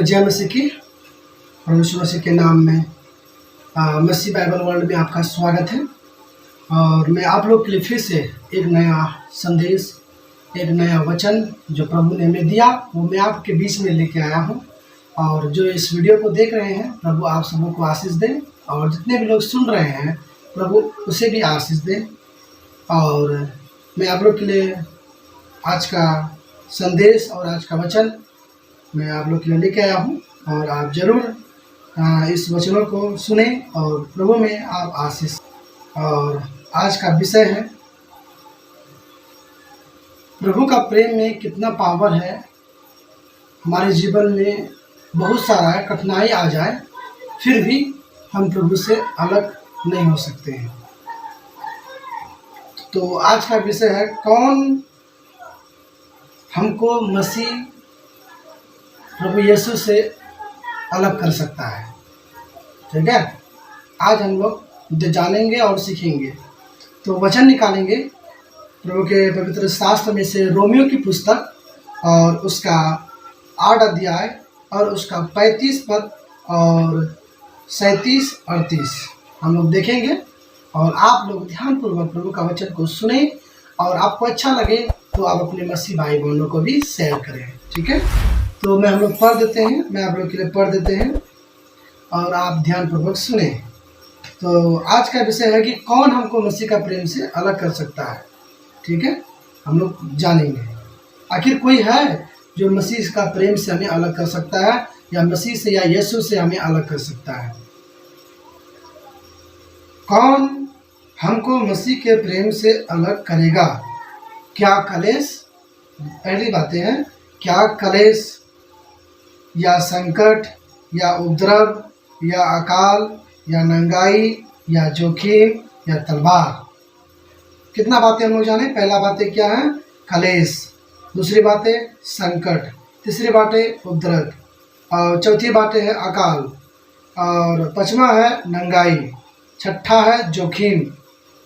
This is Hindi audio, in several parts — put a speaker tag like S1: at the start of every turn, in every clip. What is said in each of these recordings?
S1: जय मसीह की और यीशु मसीह के नाम में मसीह बाइबल वर्ल्ड में आपका स्वागत है। और मैं आप लोग के लिए फिर से एक नया संदेश, एक नया वचन जो प्रभु ने हमें दिया वो मैं आपके बीच में लेके आया हूँ। और जो इस वीडियो को देख रहे हैं, प्रभु आप सबों को आशीष दें, और जितने भी लोग सुन रहे हैं प्रभु उसे भी आशीष दें। और मैं आप लोग के लिए आज का संदेश और आज का वचन मैं आप लोग के लिए लेके आया हूँ, और आप ज़रूर इस वचनों को सुने और प्रभु में आप आशीष। और आज का विषय है प्रभु का प्रेम में कितना पावर है। हमारे जीवन में बहुत सारा कठिनाई आ जाए फिर भी हम प्रभु से अलग नहीं हो सकते हैं। तो आज का विषय है कौन हमको मसीह प्रभु यीशु से अलग कर सकता है। ठीक है, आज हम लोग जानेंगे और सीखेंगे। तो वचन निकालेंगे प्रभु के पवित्र शास्त्र में से रोमियो की पुस्तक और उसका 8 अध्याय और उसका 35 पद और 37-38 हम लोग देखेंगे। और आप लोग ध्यानपूर्वक प्रभु का वचन को सुने, और आपको अच्छा लगे तो आप अपने मसीह भाई बहनों को भी शेयर करें। ठीक है, तो हम लोग पढ़ देते हैं, मैं आप लोग के लिए पढ़ देते हैं और आप ध्यानपूर्वक सुने। तो आज का विषय है कि कौन हमको मसीह का प्रेम से अलग कर सकता है। ठीक है, हम लोग जानेंगे आखिर कोई है जो मसीह का प्रेम से हमें अलग कर सकता है, या मसीह से या यीशु से हमें अलग कर सकता है। कौन हमको मसीह के प्रेम से अलग करेगा? क्या कलेश, पहली बातें हैं, क्या कलेश या संकट या उपद्रव या अकाल या नंगाई या जोखिम या तलवार। कितना बातें हम लोग जाने। पहला बातें क्या है? कलेश, दूसरी बातें संकट, तीसरी बातें उपद्रव, और चौथी बातें है अकाल, और पांचवा है नंगाई, छठा है जोखिम,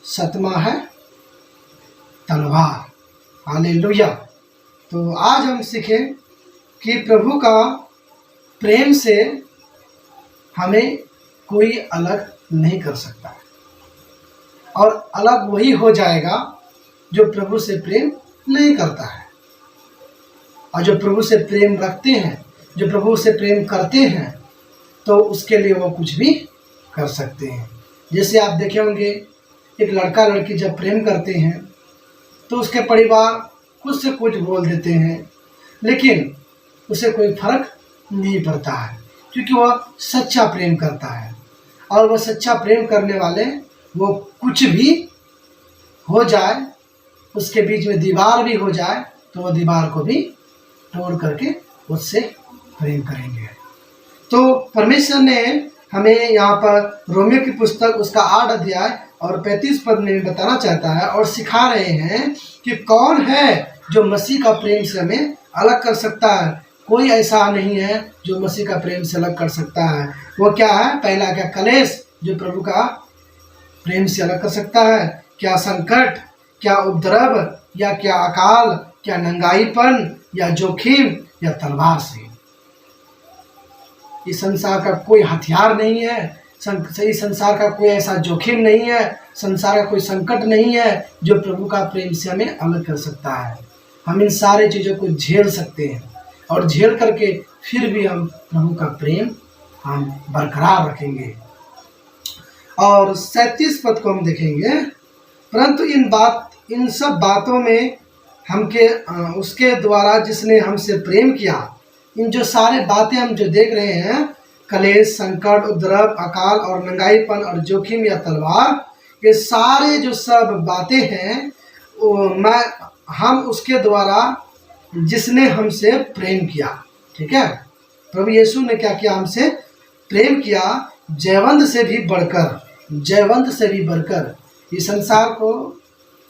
S1: सातवां है तलवार। हालेलुया। तो आज हम सीखें कि प्रभु का प्रेम से हमें कोई अलग नहीं कर सकता है, और अलग वही हो जाएगा जो प्रभु से प्रेम नहीं करता है। और जो प्रभु से प्रेम रखते हैं, जो प्रभु से प्रेम करते हैं, तो उसके लिए वो कुछ भी कर सकते हैं। जैसे आप देखे होंगे, एक लड़का लड़की जब प्रेम करते हैं तो उसके परिवार कुछ से कुछ बोल देते हैं, लेकिन उसे कोई फर्क नहीं पड़ता है, क्योंकि वह सच्चा प्रेम करता है। और वह सच्चा प्रेम करने वाले, वो कुछ भी हो जाए, उसके बीच में दीवार भी हो जाए, तो वह दीवार को भी तोड़ करके उससे प्रेम करेंगे। तो परमेश्वर ने हमें यहाँ पर रोमियो की पुस्तक उसका 8 अध्याय और 35 पद में बताना चाहता है और सिखा रहे हैं कि कौन है जो मसीह का प्रेम से हमें अलग कर सकता है। कोई ऐसा नहीं है जो मसीह का प्रेम से अलग कर सकता है। वो क्या है? पहला क्या? कलेश, जो प्रभु का प्रेम से अलग कर सकता है। क्या संकट, क्या उपद्रव, या क्या अकाल, क्या नंगाईपन, या जोखिम, या तलवार से। इस संसार का कोई हथियार नहीं है, इस संसार का कोई ऐसा जोखिम नहीं है, संसार का कोई संकट नहीं है जो प्रभु का प्रेम से हमें अलग कर सकता है। हम इन सारे चीज़ों को झेल सकते हैं, और झेल करके फिर भी हम प्रभु का प्रेम हम बरकरार रखेंगे। और 37 पद को हम देखेंगे, परंतु इन सब बातों में हमके उसके द्वारा जिसने हमसे प्रेम किया। इन जो सारे बातें हम जो देख रहे हैं, कलेश, संकट, उपद्रव, अकाल और नंगाईपन और जोखिम या तलवार, ये सारे जो सब बातें हैं हम उसके द्वारा जिसने हमसे प्रेम किया। ठीक है, प्रभु यीशु ने क्या किया? हमसे प्रेम किया, जयवंत से भी बढ़कर, जयवंत से भी बढ़कर। इस संसार को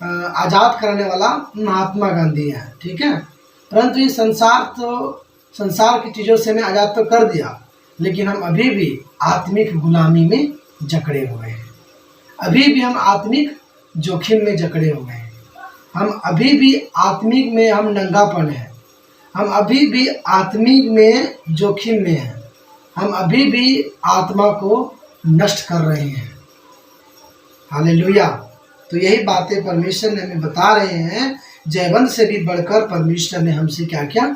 S1: आज़ाद करने वाला महात्मा गांधी है। ठीक है, परंतु ये संसार की चीज़ों से हमें आज़ाद तो कर दिया, लेकिन हम अभी भी आत्मिक गुलामी में जकड़े हुए हैं। अभी भी हम आत्मिक जोखिम में जकड़े हुए हैं। हम अभी भी आत्मिक में हम नंगापन है, हम अभी भी आत्मिक में जोखिम में हैं, हम अभी भी आत्मा को नष्ट कर रहे हैं। हालेलुया। तो यही बातें परमेश्वर ने हमें बता रहे हैं, जयवंत से भी बढ़कर परमेश्वर ने हमसे क्या किया,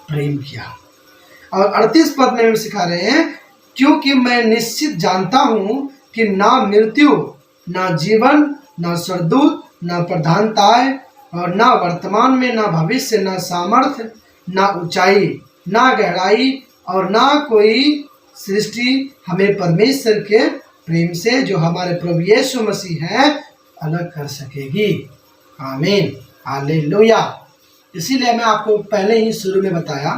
S1: प्रेम किया। और 38 पद में हमें सिखा रहे हैं, क्योंकि मैं निश्चित जानता हूँ कि ना मृत्यु, ना जीवन, ना स्वर्गदूत, ना प्रधानताएं, और ना वर्तमान में, ना भविष्य, ना सामर्थ्य, ना ऊंचाई, ना गहराई, और ना कोई सृष्टि हमें परमेश्वर के प्रेम से जो हमारे प्रभु यीशु मसीह है अलग कर सकेगी। आमीन, हालेलुया। इसीलिए मैं आपको पहले ही शुरू में बताया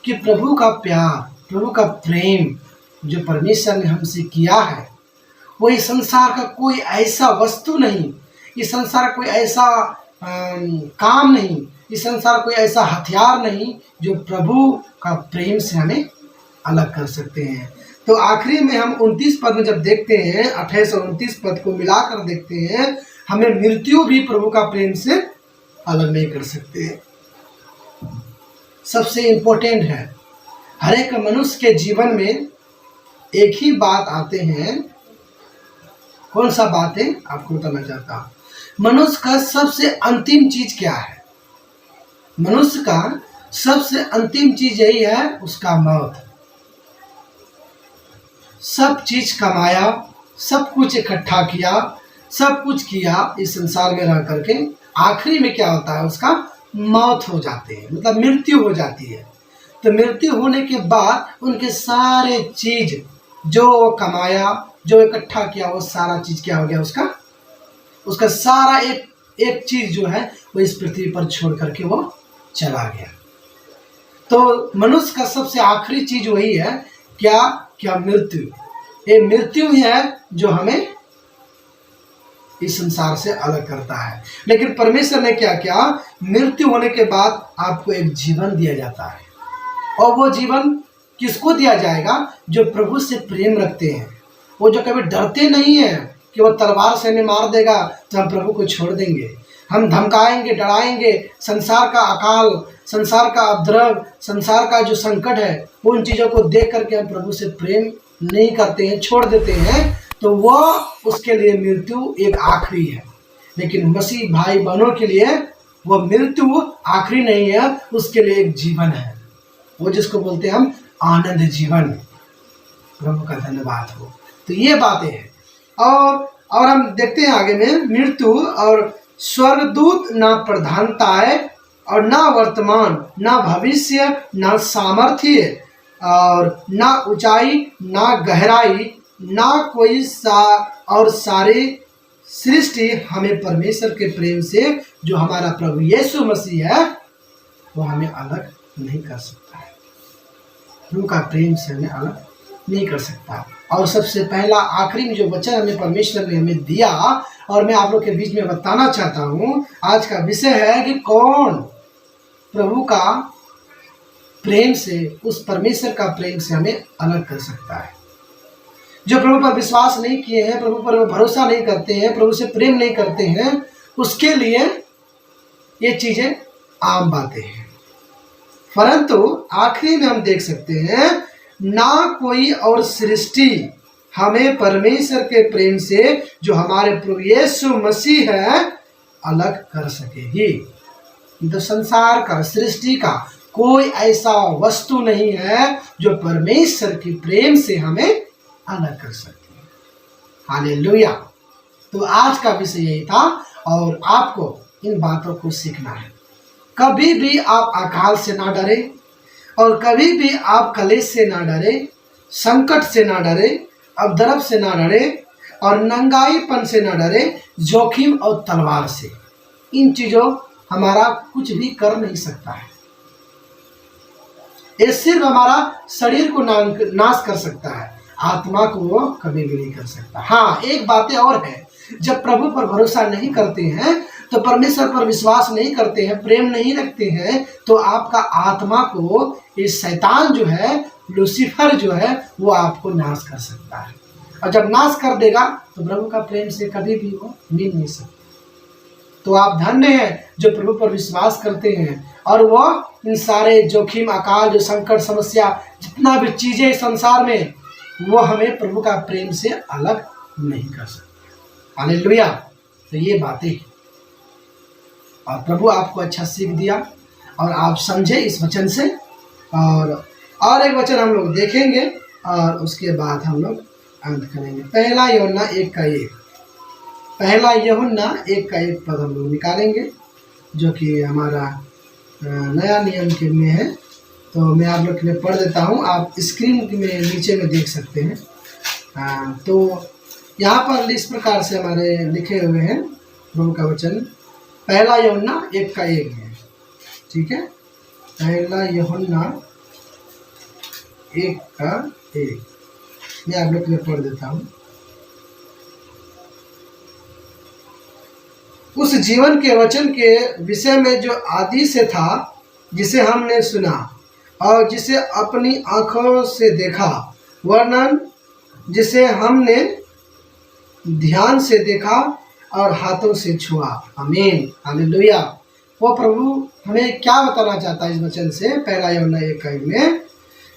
S1: कि प्रभु का प्यार, प्रभु का प्रेम जो परमेश्वर ने हमसे किया है, वो इस संसार का कोई ऐसा वस्तु नहीं, इस संसार का कोई ऐसा काम नहीं, इस संसार कोई ऐसा हथियार नहीं जो प्रभु का प्रेम से हमें अलग कर सकते हैं। तो आखिरी में हम 29 पद में जब देखते हैं, 28 और 29 पद को मिलाकर देखते हैं, हमें मृत्यु भी प्रभु का प्रेम से अलग नहीं कर सकते। सबसे इम्पोर्टेंट है, हर एक मनुष्य के जीवन में एक ही बात आते हैं। कौन सा बात है आपको बताना चाहता हूँ। मनुष्य का सबसे अंतिम चीज क्या है? मनुष्य का सबसे अंतिम चीज यही है, उसका मौत। सब चीज कमाया, सब कुछ इकट्ठा किया, सब कुछ किया इस संसार में रह करके, आखिरी में क्या होता है, उसका मौत हो जाती है, मतलब मृत्यु हो जाती है। तो मृत्यु होने के बाद उनके सारे चीज जो कमाया, जो इकट्ठा किया, वो सारा चीज क्या हो गया, उसका सारा एक चीज जो है वो इस पृथ्वी पर छोड़ करके वो चला गया। तो मनुष्य का सबसे आखिरी चीज वही है, क्या मृत्यु। ये मृत्यु ही है जो हमें इस संसार से अलग करता है। लेकिन परमेश्वर ने क्या किया, मृत्यु होने के बाद आपको एक जीवन दिया जाता है, और वो जीवन किसको दिया जाएगा, जो प्रभु से प्रेम रखते हैं, वो जो कभी डरते नहीं है कि वो तलवार से हमें मार देगा तो हम प्रभु को छोड़ देंगे। हम धमकाएंगे, डराएंगे, संसार का अकाल, संसार का उपद्रव, संसार का जो संकट है, उन चीज़ों को देख करके हम प्रभु से प्रेम नहीं करते हैं, छोड़ देते हैं, तो वह उसके लिए मृत्यु एक आखिरी है। लेकिन मसीह भाई बहनों के लिए वो मृत्यु आखिरी नहीं है, उसके लिए एक जीवन है, वो जिसको बोलते हैं हम आनंद जीवन। प्रभु का धन्यवाद हो। तो ये बातें हैं। और हम देखते हैं आगे में, मृत्यु और स्वर्गदूत ना प्रधानताएं, और ना वर्तमान, ना भविष्य, ना सामर्थ्य, और ना ऊंचाई, ना गहराई, ना कोई और सारी सृष्टि हमें परमेश्वर के प्रेम से जो हमारा प्रभु यीशु मसीह है वो हमें अलग नहीं कर सकता है। प्रभु का प्रेम से हमें अलग नहीं कर सकता। और सबसे पहला आखिरी में जो वचन हमें परमेश्वर ने हमें दिया, और मैं आप लोग के बीच में बताना चाहता हूँ, आज का विषय है कि कौन प्रभु का प्रेम से, उस परमेश्वर का प्रेम से हमें अलग कर सकता है। जो प्रभु पर विश्वास नहीं किए हैं, प्रभु पर भरोसा नहीं करते हैं, प्रभु से प्रेम नहीं करते हैं, उसके लिए ये चीजें आम बातें हैं। परंतु आखिरी में हम देख सकते हैं, ना कोई और सृष्टि हमें परमेश्वर के प्रेम से जो हमारे प्रभु यीशु मसीह है अलग कर सकेगी। तो संसार का, सृष्टि का कोई ऐसा वस्तु नहीं है जो परमेश्वर के प्रेम से हमें अलग कर सकती है। हालेलुया। तो आज का विषय यही था, और आपको इन बातों को सीखना है। कभी भी आप अकाल से ना डरे, और कभी भी आप कलेश से ना डरे, संकट से ना डरे, उपद्रव से ना डरे, और नंगाईपन से ना डरे, जोखिम और तलवार से। इन चीज़ों हमारा कुछ भी कर नहीं सकता है। ये सिर्फ हमारा शरीर को नाश कर सकता है, आत्मा को वो कभी भी नहीं कर सकता। हाँ, एक बातें और है, जब प्रभु पर भरोसा नहीं करते हैं, तो परमेश्वर पर विश्वास नहीं करते हैं, प्रेम नहीं रखते हैं, तो आपका आत्मा को ये शैतान जो है, लूसीफर जो है, वो आपको नाश कर सकता है। और जब नाश कर देगा तो प्रभु का प्रेम से कभी भी वो मिल नहीं सकते। तो आप धन्य हैं जो प्रभु पर विश्वास करते हैं, और वो इन सारे जोखिम, अकाल, जो संकट, समस्या, जितना भी चीज़ें इस संसार में, वो हमें प्रभु का प्रेम से अलग नहीं कर सकते। हालेलुया। तो ये बातें, और प्रभु आपको अच्छा सीख दिया और आप समझे इस वचन से। और एक वचन हम लोग देखेंगे और उसके बाद हम लोग अंत करेंगे। पहला यूहन्ना 1:1, पहला यूहन्ना 1:1 पद हम लोग निकालेंगे, जो कि हमारा नया नियम के में है। तो मैं आप लोग के लिए पढ़ देता हूँ, आप स्क्रीन में नीचे में देख सकते हैं। तो यहाँ पर इस प्रकार से हमारे लिखे हुए हैं प्रभु का वचन, पहला यूहन्ना 1:1 है, ठीक है। पहला यूहन्ना 1:1 मैं आप लोग के लिए पढ़ देता हूँ। उस जीवन के वचन के विषय में जो आदि से था, जिसे हमने सुना और जिसे अपनी आँखों से देखा, वर्णन जिसे हमने ध्यान से देखा और हाथों से छुआ। आमीन, हालेलुया। वो प्रभु हमें क्या बताना चाहता है इस वचन से, पहला यूहन्ना 1:1 में,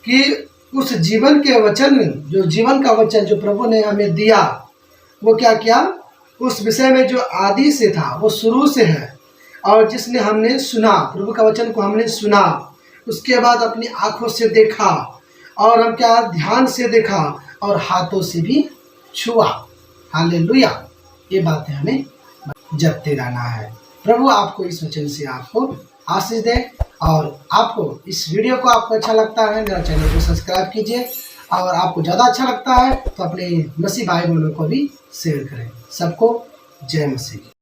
S1: कि उस जीवन के वचन, जो जीवन का वचन जो प्रभु ने हमें दिया, वो क्या किया, उस विषय में जो आदि से था, वो शुरू से है, और जिसने हमने सुना, प्रभु का वचन को हमने सुना, उसके बाद अपनी आँखों से देखा, और हम क्या, ध्यान से देखा और हाथों से भी छुआ। हालेलुया। ये बातें हमें जपते रहना है। प्रभु आपको इस वचन से आपको आशीष दे। और आपको इस वीडियो को आपको अच्छा लगता है, मेरा चैनल को सब्सक्राइब कीजिए, और आपको ज़्यादा अच्छा लगता है तो अपने मसीह भाई बहनों को भी शेयर करें। सबको जय मसीह।